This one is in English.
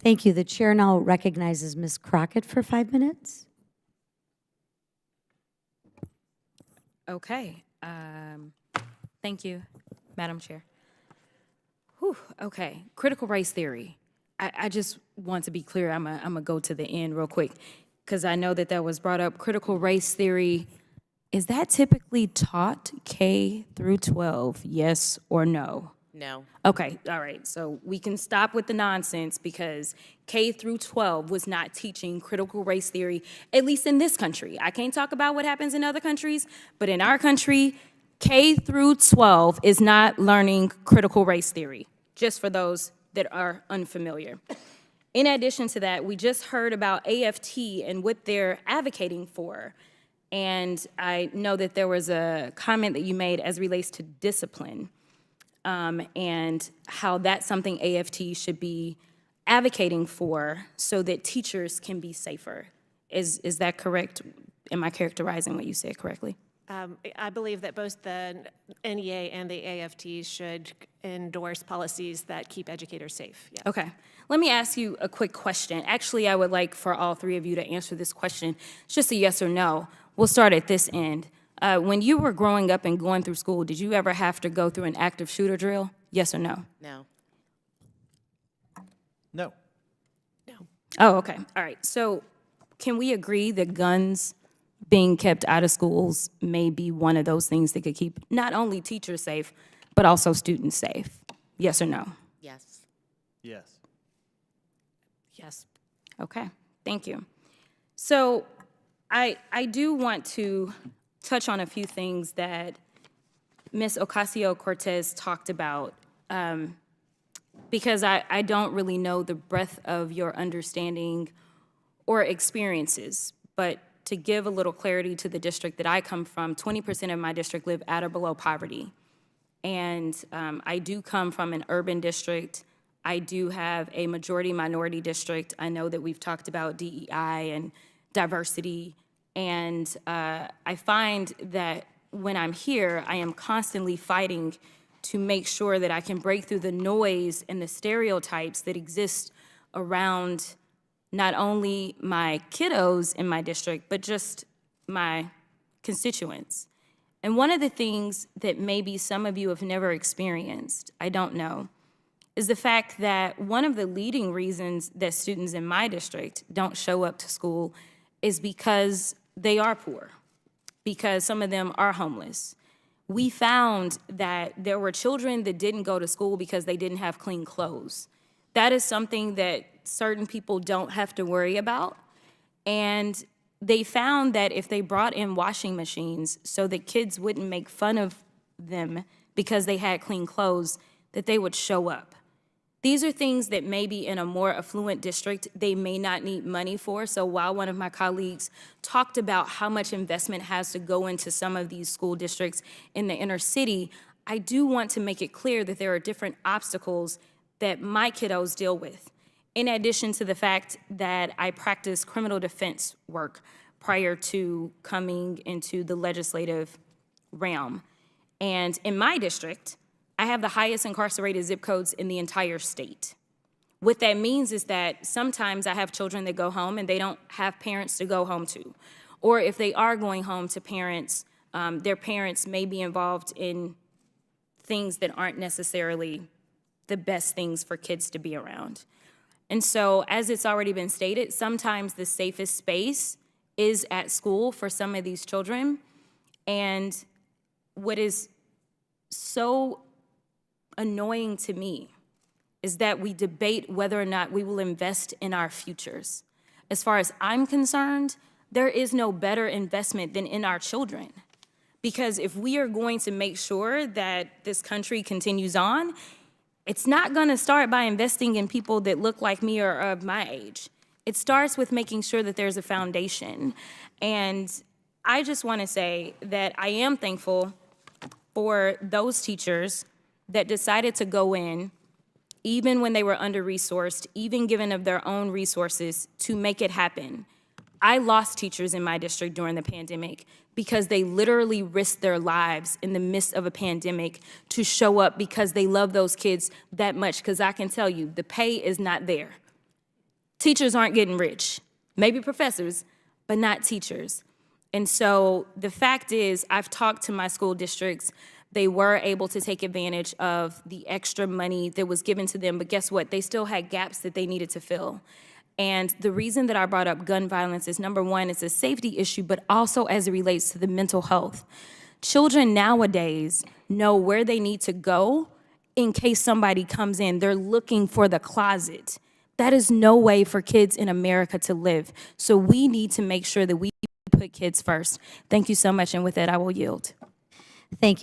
Thank you. The chair now recognizes Ms. Crockett for 5 minutes. Okay. Thank you, Madam Chair. Whew, okay. Critical race theory. I just want to be clear. I'm going to go to the end real quick because I know that was brought up. Critical race theory, is that typically taught K through 12, yes or no? No. Okay, all right. So we can stop with the nonsense because K through 12 was not teaching critical race theory, at least in this country. I can't talk about what happens in other countries, but in our country, K through 12 is not learning critical race theory, just for those that are unfamiliar. In addition to that, we just heard about AFT and what they're advocating for. And I know that there was a comment that you made as relates to discipline. And how that's something AFT should be advocating for so that teachers can be safer. Is that correct? Am I characterizing what you said correctly? I believe that both the NEA and the AFT should endorse policies that keep educators safe. Yeah. Okay. Let me ask you a quick question. Actually, I would like for all three of you to answer this question. It's just a yes or no. We'll start at this end. When you were growing up and going through school, did you ever have to go through an active shooter drill? Yes or no? No. No. No. Oh, okay. All right. So can we agree that guns being kept out of schools may be one of those things that could keep not only teachers safe, but also students safe? Yes or no? Yes. Yes. Yes. Okay. Thank you. So I do want to touch on a few things that Ms. Ocasio-Cortez talked about because I don't really know the breadth of your understanding or experiences, but to give a little clarity to the district that I come from, 20% of my district live at or below poverty. And I do come from an urban district. I do have a majority minority district. I know that we've talked about DEI and diversity. And I find that when I'm here, I am constantly fighting to make sure that I can break through the noise and the stereotypes that exist around not only my kiddos in my district, but just my constituents. And one of the things that maybe some of you have never experienced, I don't know, is the fact that one of the leading reasons that students in my district don't show up to school is because they are poor, because some of them are homeless. We found that there were children that didn't go to school because they didn't have clean clothes. That is something that certain people don't have to worry about. And they found that if they brought in washing machines so that kids wouldn't make fun of them because they had clean clothes, that they would show up. These are things that maybe in a more affluent district, they may not need money for. So while one of my colleagues talked about how much investment has to go into some of these school districts in the inner city, I do want to make it clear that there are different obstacles that my kiddos deal with. In addition to the fact that I practiced criminal defense work prior to coming into the legislative realm. And in my district, I have the highest incarcerated zip codes in the entire state. What that means is that sometimes I have children that go home and they don't have parents to go home to. Or if they are going home to parents, their parents may be involved in things that aren't necessarily the best things for kids to be around. And so, as it's already been stated, sometimes the safest space is at school for some of these children. And what is so annoying to me is that we debate whether or not we will invest in our futures. As far as I'm concerned, there is no better investment than in our children. Because if we are going to make sure that this country continues on, it's not going to start by investing in people that look like me or of my age. It starts with making sure that there's a foundation. And I just want to say that I am thankful for those teachers that decided to go in, even when they were under-resourced, even given of their own resources, to make it happen. I lost teachers in my district during the pandemic because they literally risked their lives in the midst of a pandemic to show up because they love those kids that much, because I can tell you, the pay is not there. Teachers aren't getting rich. Maybe professors, but not teachers. And so the fact is, I've talked to my school districts. They were able to take advantage of the extra money that was given to them, but guess what? They still had gaps that they needed to fill. And the reason that I brought up gun violence is, number one, it's a safety issue, but also as it relates to the mental health. Children nowadays know where they need to go in case somebody comes in. They're looking for the closet. That is no way for kids in America to live. So we need to make sure that we put kids first. Thank you so much, and with that, I will yield. Thank you.